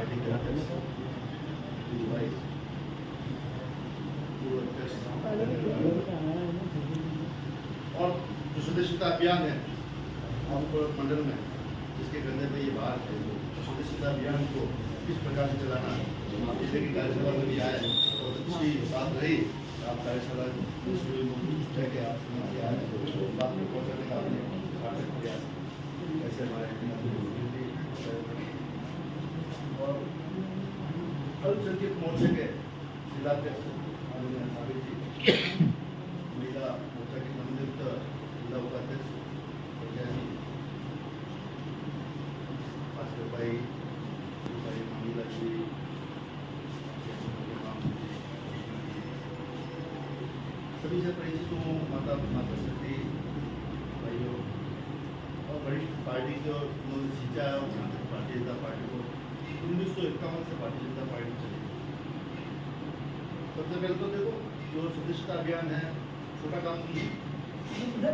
Party के अध्यक्ष और जो सदस्यता अभियान है आपको मंडल में जिसके कंधे पे ये बात है, सदस्यता अभियान को किस प्रकार से चलाना है, जैसे कि कार्यशाला में भी आया है और अच्छी बात रही। आप कार्यशाला के आप बात में पहुँचाने का आपने सार्थक प्रयास ऐसे हमारे और अल्पसंख्यक मोर्चे के जिलाध्यक्ष महिला मोर्चा के नवनियुक्त जिला उपाध्यक्ष भाई मामला जी सभी से परिचित हूँ, माता शक्ति भाइयों और वरिष्ठ पार्टी जो उन्होंने सींचा है और भारतीय जनता पार्टी को 1951 से भारतीय जनता पार्टी चली। सबसे पहले तो देखो जो सदस्यता अभियान है छोटा काम नहीं है,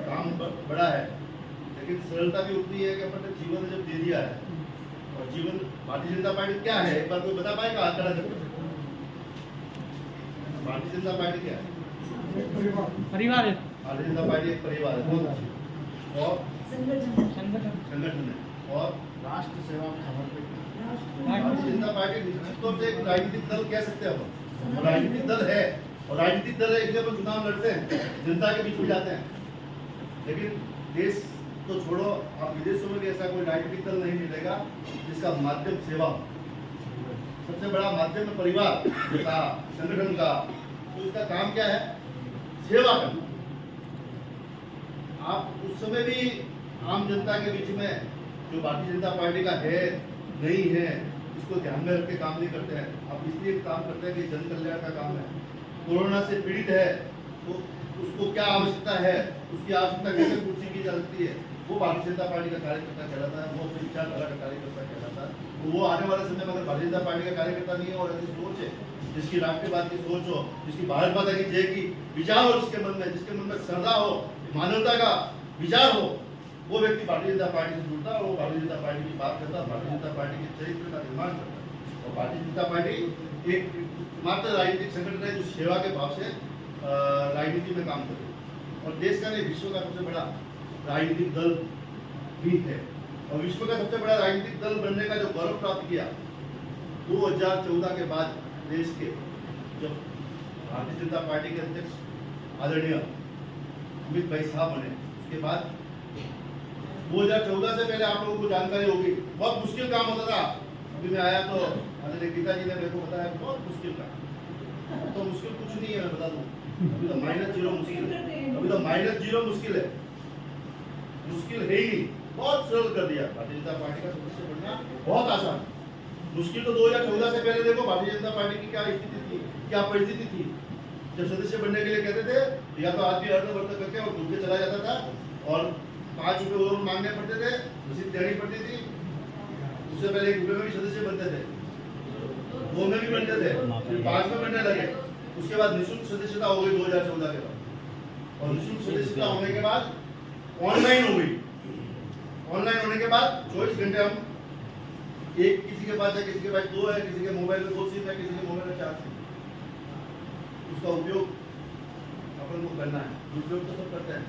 काम बड़ा है, लेकिन सरलता भी उतनी है कि अपने जीवन ने जब दे दिया है और जीवन भारतीय जनता पार्टी क्या है एक बार कोई बता पाएगा आंकड़ा करके? भारतीय जनता पार्टी क्या है? परिवार है। भारतीय जनता पार्टी एक परिवार है, बहुत अच्छी और संगठन है और राष्ट्र सेवा में समर्पित है। भारतीय जनता पार्टी निश्चित तौर से एक राजनीतिक दल कह सकते हैं, हम राजनीतिक दल है और राजनीतिक दल है इसलिए अपन चुनाव लड़ते हैं, जनता के बीच में जाते हैं। लेकिन देश तो छोड़ो, आप विदेशों में भी ऐसा कोई राजनीतिक दल नहीं मिलेगा जिसका माध्यम सेवा हो। सबसे बड़ा माध्यम है परिवार का, संगठन का, तो इसका काम क्या है? सेवा करना। आप उस समय भी आम जनता के बीच में जो भारतीय जनता पार्टी का है नहीं है इसको ध्यान में रख के काम नहीं करते हैं। आप इसलिए काम करते हैं कि जन कल्याण का काम है। कोरोना से पीड़ित है तो उसको क्या आवश्यकता है, उसकी आवश्यकता कैसे पूर्ति की जा सकती है, वो भारतीय जनता पार्टी का कार्यकर्ता कहलाता है, वो अपनी विचारधारा का कार्यकर्ता कहलाता है। वो आने वाले समय में अगर भारतीय जनता पार्टी का कार्यकर्ता नहीं है और ऐसी सोच है जिसकी राष्ट्रवाद की सोच हो, जिसकी भारत माता की जय की विचार हो, जिसके मन में श्रद्धा हो, मानवता का विचार हो, वो व्यक्ति भारतीय जनता पार्टी से जुड़ता है और वो भारतीय जनता पार्टी की बात करता है, भारतीय जनता पार्टी के चरित्र का निर्माण करता है। और भारतीय जनता पार्टी एक मात्र राजनीतिक संगठन है जो सेवा के भाव से राजनीति में काम करे और देश का नहीं विश्व का सबसे बड़ा राजनीतिक दल भी है। और विश्व का सबसे बड़ा राजनीतिक दल बनने का जो गौरव प्राप्त किया 2014 के बाद देश के जब भारतीय जनता पार्टी के अध्यक्ष आदरणीय अमित भाई साहब बने, उसके बाद 2014 से पहले आप लोगों को जानकारी होगी बहुत मुश्किल काम होता था। अभी मैं आया तो आदरणीय गीता जी ने मेरे को बताया बहुत मुश्किल काम। तो मुश्किल कुछ नहीं है, मैं बता दूं, अभी तो -0 मुश्किल है, अभी तो -0 मुश्किल है, मुश्किल है ही नहीं, बहुत सरल कर दिया। भारतीय जनता पार्टी का सदस्य बनना बहुत आसान। मुश्किल तो 2014 से पहले देखो भारतीय जनता पार्टी की क्या स्थिति थी, क्या परिस्थिति थी। जब सदस्य बनने के लिए कहते थे या तो आदमी अर्धवर्त करके और घूम के चला जाता था और 5 रुपये और मांगने पड़ते थे, रसीद देनी पड़ती थी। उससे पहले 1 रुपये में भी सदस्य बनते थे, 2 में भी बनते थे, फिर 5 में बनने लगे। उसके बाद निःशुल्क सदस्यता हो गई 2014 के बाद और निःशुल्क सदस्यता होने के बाद ऑनलाइन हो गई। ऑनलाइन होने के बाद 24 घंटे हम एक किसी के पास है, किसी के पास 2 है, किसी के मोबाइल में 2 सिम है, किसी के मोबाइल में 4 सिम। उसका उपयोग अपन को करना है, उपयोग तो सब करते हैं,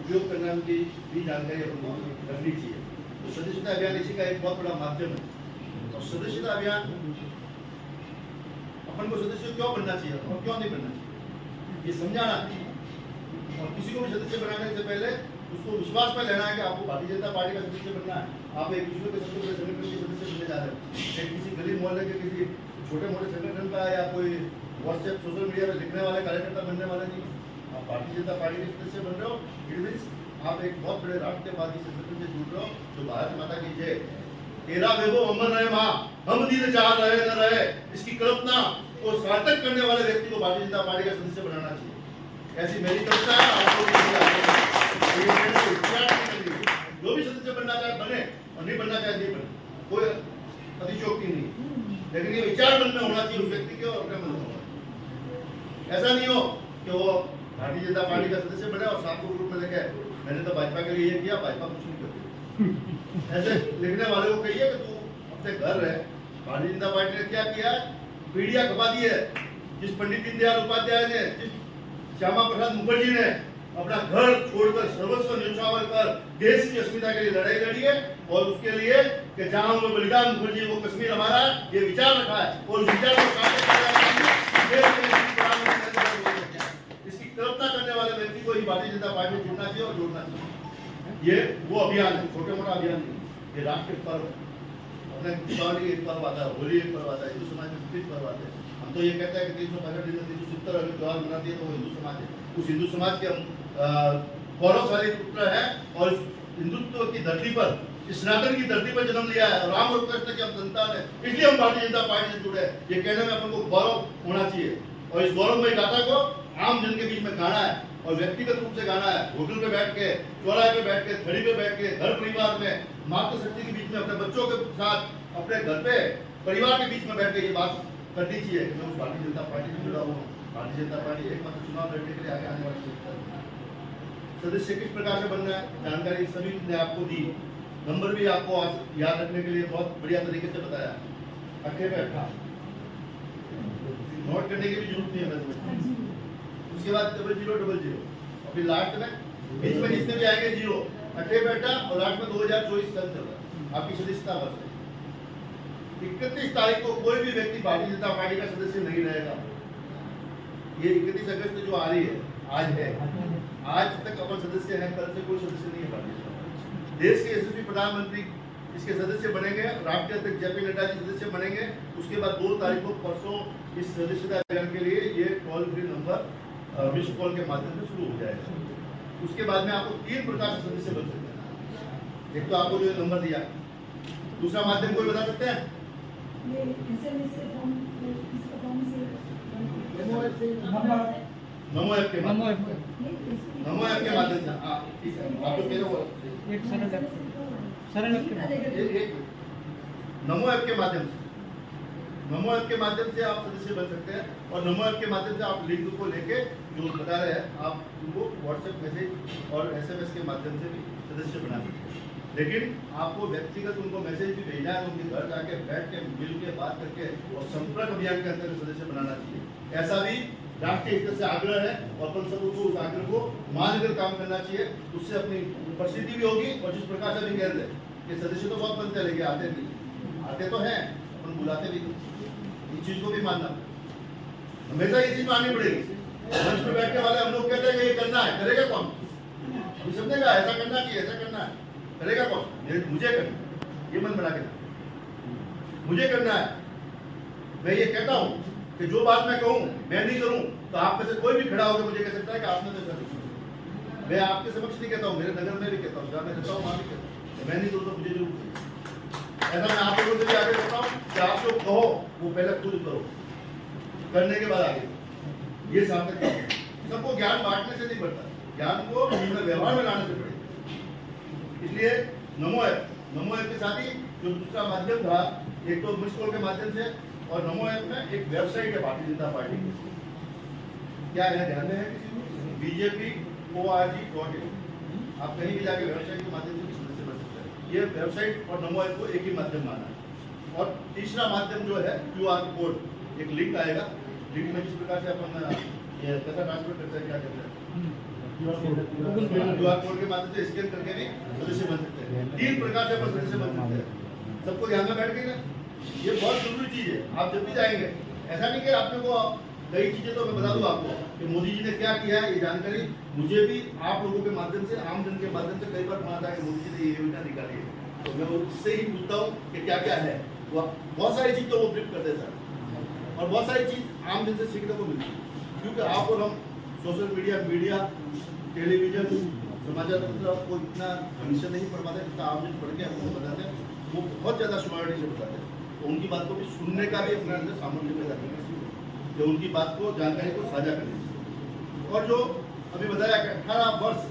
उपयोग करना की भी जानकारी अपन को रखनी चाहिए। तो सदस्यता अभियान इसी का एक बहुत बड़ा माध्यम है। और सदस्यता अभियान अपन को सदस्य क्यों बनना चाहिए और क्यों नहीं बनना चाहिए ये समझाना है। और किसी को भी सदस्य बनाने से पहले उसको विश्वास पर लेना है कि आपको भारतीय जनता पार्टी का सदस्य बनना है। आप एक विश्व के सबसे बड़े संगठन के सदस्य बनने जा रहे हैं, किसी गरीब मोहल्ले के किसी छोटे मोटे संगठन का या कोई व्हाट्सएप सोशल मीडिया में लिखने वाले कार्यकर्ता बनने वाले नहीं। आप भारतीय जनता पार्टी के सदस्य बन रहे हो, इट मीन्स आप एक बहुत बड़े राष्ट्रवादी संगठन से जुड़ रहे हो जो भारत माता की जय, तेरा वैभव अमर रहे माँ, हम दीन चाह रहे न रहे, इसकी कल्पना को सार्थक करने वाले व्यक्ति को भारतीय जनता पार्टी का सदस्य बनाना चाहिए। ऐसी मेरी कल्पना है। आपको जो भी सदस्य बनना चाहे बने और नहीं बनना चाहे नहीं बने, कोई अतिशोक्ति नहीं, लेकिन ये विचार मन में होना चाहिए उस व्यक्ति के और अपने मन में होना। ऐसा नहीं हो कि वो भारतीय जनता पार्टी का सदस्य बने और 7 को ग्रुप में लेके मैंने तो भाजपा के लिए ये किया, भाजपा कुछ नहीं करती। ऐसे लिखने वाले को कहिए कि तू अपने घर रहे, भारतीय जनता पार्टी ने क्या किया? पीढ़ियां खपा दी है। जिस पंडित दीनदयाल उपाध्याय ने, जिस श्यामा प्रसाद मुखर्जी ने अपना घर छोड़कर सर्वस्व न्यौछावर कर देश की अस्मिता के लिए लड़ाई लड़ी है, और उसके लिए कि जहां वो बलिदान मुखर्जी वो कश्मीर हमारा है, ये विचार रखा है, और उस विचार को साबित इसकी कल्पना करने वाले व्यक्ति को ही भारतीय जनता पार्टी में जुड़ना चाहिए और जोड़ना चाहिए। ये वो अभियान है, छोटे मोटा अभियान नहीं। ये राष्ट्रीय पर्व, अपने दीपावली एक पर्व आता है, होली एक पर्व आता है, हिंदू समाज में विभिन्न पर्व आते हैं। हम तो ये कहते हैं कि 365 दिन में 370 अगर त्योहार मनाती है तो वो हिंदू समाज है। उस हिंदू समाज के हम गौरवशाली पुत्र है, और इस हिंदुत्व की धरती पर, इस सनातन की धरती पर जन्म लिया है, राम और कृष्ण की हम संतान है, इसलिए हम भारतीय जनता पार्टी से जुड़े हैं। ये कहने में अपन को गौरव होना चाहिए, और इस गौरवमयी गाथा को आम जन के बीच में गाना है, और व्यक्तिगत रूप से गाना है। होटल पे बैठ के, चौराहे पे बैठ के, थड़ी पे बैठ के, घर परिवार में, मातृशक्ति के बीच में, अपने बच्चों के साथ, अपने घर पे परिवार के बीच में बैठ के ये बात करनी चाहिए कि मैं उस भारतीय जनता पार्टी से जुड़ा हुआ हूँ। भारतीय जनता पार्टी एकमात्र चुनाव लड़ने के लिए आगे आने वाली संस्था है। सदस्य किस प्रकार से बनना है, जानकारी सभी ने आपको दी। नंबर भी आपको याद रखने के लिए बहुत बढ़िया तरीके से बताया। 8 पे 8 नोट करने की भी जरूरत नहीं है। उसके बाद 0000, और फिर लास्ट में बीच में जितने भी आएंगे 0, 8 पे 8, और लास्ट में 2024 सन चल रहा है, आपकी सदस्यता वर्ष है। 31 तारीख को कोई भी व्यक्ति भारतीय जनता पार्टी का सदस्य नहीं रहेगा। ये 31 अगस्त जो आ रही है, आज है, आज तक अपन सदस्य हैं, कल से कोई सदस्य नहीं है भारतीय जनता पार्टी। देश के यशस्वी प्रधानमंत्री इसके सदस्य बनेंगे, राष्ट्रीय अध्यक्ष जेपी नड्डा जी सदस्य बनेंगे। उसके बाद 2 तारीख को परसों इस सदस्यता अभियान के लिए ये toll free number missed call के माध्यम से शुरू हो जाएगा। उसके बाद में आपको 3 प्रकार से सदस्य बन सकते हैं। एक तो आपको जो नंबर दिया, दूसरा माध्यम कोई बता सकते हैं? नमो ऐप के माध्यम से। आप तो कह रहे एक सरल ऐप के नमो ऐप के माध्यम से, नमो ऐप के माध्यम से आप सदस्य बन सकते हैं। और नमो ऐप के माध्यम से आप लिंक को लेके जो बता रहे हैं, आप उनको व्हाट्सएप मैसेज और SMS के माध्यम से भी सदस्य बना सकते हैं। लेकिन आपको व्यक्तिगत उनको मैसेज भी भेजना है, उनके घर जाके बैठ के मिल के बात करके और संपर्क अभियान के अंतर्गत सदस्य बनाना चाहिए। ऐसा भी राष्ट्रीय स्तर से आग्रह है, और अपन सबको उस आग्रह को मानकर काम करना चाहिए। उससे अपनी प्रसिद्धि भी होगी, और जिस प्रकार से भी कह रहे कि सदस्य तो बहुत बनते हैं लेकिन आते नहीं, आते तो हैं, अपन बुलाते भी नहीं। इस चीज को भी मानना, हमेशा ये चीज माननी पड़ेगी। मंच में बैठने वाले हम लोग कहते हैं ये करना है, करेगा कौन? ये समझेगा ऐसा करना चाहिए, ऐसा करना है, करेगा कौन? मुझे करना, ये मन बना के मुझे करना है। मैं ये कहता हूँ कि जो बात मैं कहूँ मैं नहीं करूँ तो आप में से कोई भी खड़ा होकर मुझे कह सकता है कि आपने तो ऐसा नहीं किया। मैं आपके समक्ष नहीं कहता हूँ, मेरे नगर में भी कहता हूँ, जहाँ मैं रहता हूँ वहाँ भी कहता हूँ, मैं नहीं करूँ तो मुझे जरूर चाहिए। ऐसा मैं आप लोगों से भी आगे कहता हूँ कि आप लोग कहो वो पहले खुद करो, करने के बाद आगे। ये सार्थक है। सबको ज्ञान बांटने से नहीं बढ़ता, ज्ञान को व्यवहार में लाने से बढ़ेगा। इसलिए नमो ऐप के साथ ही जो दूसरा माध्यम था, एक तो मिस्ड कॉल के माध्यम से, और नमो ऐप में एक वेबसाइट है भारतीय जनता पार्टी की। क्या है ध्यान में है किसी को? BJP.org.in। आप कहीं भी जाके वेबसाइट के माध्यम से सदस्य बन सकते हैं। ये वेबसाइट और नमो ऐप को एक ही माध्यम माना है। और तीसरा माध्यम जो है QR कोड, एक लिंक आएगा। लिंक में जिस प्रकार से अपन पैसा ट्रांसफर करते हैं, क्या करते हैं, QR कोड के माध्यम से स्कैन करके भी सदस्य बन सकते हैं। 3 प्रकार से अपन सदस्य बन सकते हैं। सबको ध्यान में बैठ गई ना? ये बहुत जरूरी चीज है। आप जब भी जाएंगे, ऐसा नहीं कि आपने को कई चीजें तो मैं बता दूं आपको कि मोदी जी ने क्या किया है, ये जानकारी मुझे भी आप लोगों के माध्यम से, आम जन के माध्यम से कई बार पता था कि मोदी जी ने ये योजना निकाली है, तो मैं उससे ही पूछता हूँ कि क्या क्या है। बहुत सारी चीज तो वो ब्रीफ कर देता है, और बहुत सारी चीज आम जन से सीखने को मिलती है। क्योंकि आप और हम सोशल मीडिया, टेलीविजन, समाचार पत्र को इतना हमेशा नहीं पढ़ पाते जितना आम जन पढ़ के हमको बताते हैं। वो बहुत ज्यादा श्योरिटी से बताते हैं, तो उनकी बात को भी सुनने का भी अपने अंदर सामर्थ्य पैदा करना चाहिए, जो उनकी बात को, जानकारी को साझा करनी चाहिए। और जो अभी बताया कि 18 वर्ष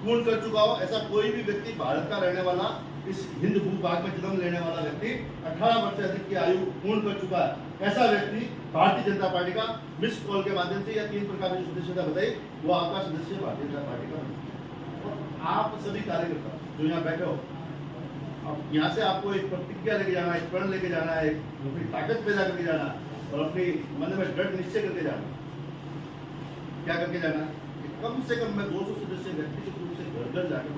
पूर्ण कर चुका हो ऐसा कोई भी व्यक्ति, भारत का रहने वाला, इस हिंद भूभाग में जन्म लेने वाला व्यक्ति 18 वर्ष से अधिक की आयु पूर्ण कर चुका है, ऐसा व्यक्ति भारतीय जनता पार्टी का मिस्ड कॉल के माध्यम से या 3 प्रकार की सदस्यता बताई, वो आपका सदस्य भारतीय जनता पार्टी का। आप सभी कार्यकर्ता जो यहाँ बैठे हो, अब यहाँ से आपको एक प्रतिज्ञा लेके जाना है, एक प्रण लेके जाना है, एक अपनी ताकत पैदा करके जाना है और अपनी मन में दृढ़ निश्चय करके जाना। क्या करके जाना है? कम से कम मैं 200 सदस्य व्यक्तिगत रूप से घर घर जाकर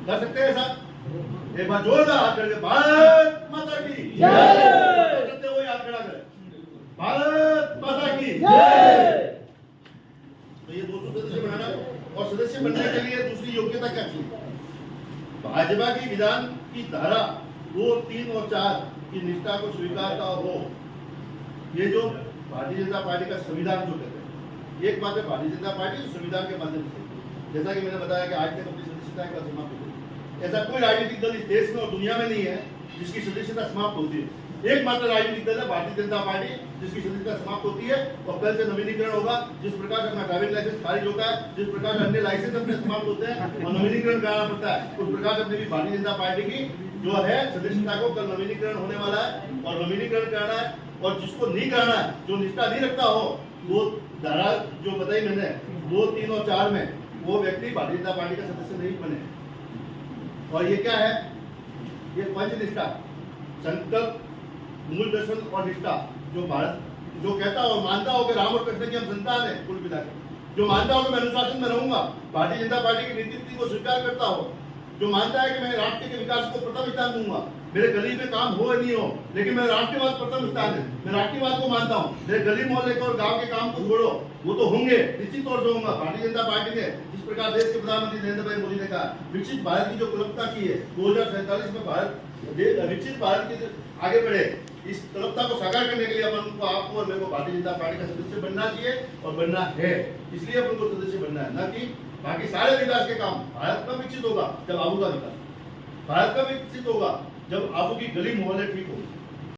कर सकते हैं ऐसा? एक बार जोरदार हाथ करके भारत माता की जय करते हुए हाथ खड़ा करें, भारत माता की जय। तो ये 200 सदस्य बनाना, और सदस्य बनने के लिए दूसरी योग्यता क्या चाहिए? भाजपा की विधान की धारा 2, 3 और 4 की निष्ठा को स्वीकारता हो। ये जो भारतीय जनता पार्टी का संविधान जो कहते हैं, एक बात है भारतीय जनता पार्टी संविधान के माध्यम से, जैसा कि मैंने बताया कि आज तक अपनी सदस्यता का समाप्त हो गई। ऐसा कोई राजनीतिक दल इस देश में और दुनिया में नहीं है जिसकी सदस्यता समाप्त होती है। एकमात्र राजनीतिक दल है भारतीय जनता पार्टी जिसकी सदस्यता समाप्त होती है, और कल से नवीनीकरण होगा। जिस प्रकार से अपना ड्राइविंग लाइसेंस खारिज होता है, जिस प्रकार से अन्य लाइसेंस अपने समाप्त होते हैं और नवीनीकरण कराना पड़ता है, उस प्रकार से अपनी भी भारतीय जनता पार्टी की जो है सदस्यता को कल नवीनीकरण होने वाला है और नवीनीकरण कराना है। और जिसको नहीं कराना है, जो निष्ठा नहीं रखता हो, वो धारा जो बताई मैंने 2, 3 और 4 में, वो व्यक्ति भारतीय जनता पार्टी का सदस्य नहीं बने। और ये क्या है? ये पंच निष्ठा, संकल्प, मूल दर्शन और निष्ठा, जो भारत जो कहता हो मानता हो कि राम और कृष्ण की हम संतान है, कुल मिलाकर जो मानता हो कि मैं अनुशासन में रहूंगा, भारतीय जनता पार्टी की नीति को स्वीकार करता हो, जो मानता है कि मैं राष्ट्र के विकास को प्रथम स्थान दूंगा, मेरे गली में काम हो नहीं हो लेकिन मैं राष्ट्रवाद प्रथम स्थान है, मैं राष्ट्रवाद को मानता हूँ, मेरे गली मोहल्ले को और गांव के काम को छोड़ो, वो तो होंगे, निश्चित तौर से होगा। भारतीय जनता पार्टी ने जिस प्रकार देश के प्रधानमंत्री नरेंद्र भाई मोदी ने कहा विकसित भारत की जो कल्पना की है 2047 में भारत विकसित भारत के आगे बढ़े, इस कल्पना को साकार करने के लिए अपन को, आपको और मेरे को भारतीय जनता पार्टी का सदस्य बनना चाहिए और बनना है। इसलिए अपन को सदस्य बनना है, न कि बाकी सारे विकास के काम। भारत का विकसित होगा जब आबू का विकास, भारत का विकसित होगा जब आबू की गली मोहल्ले ठीक होगी।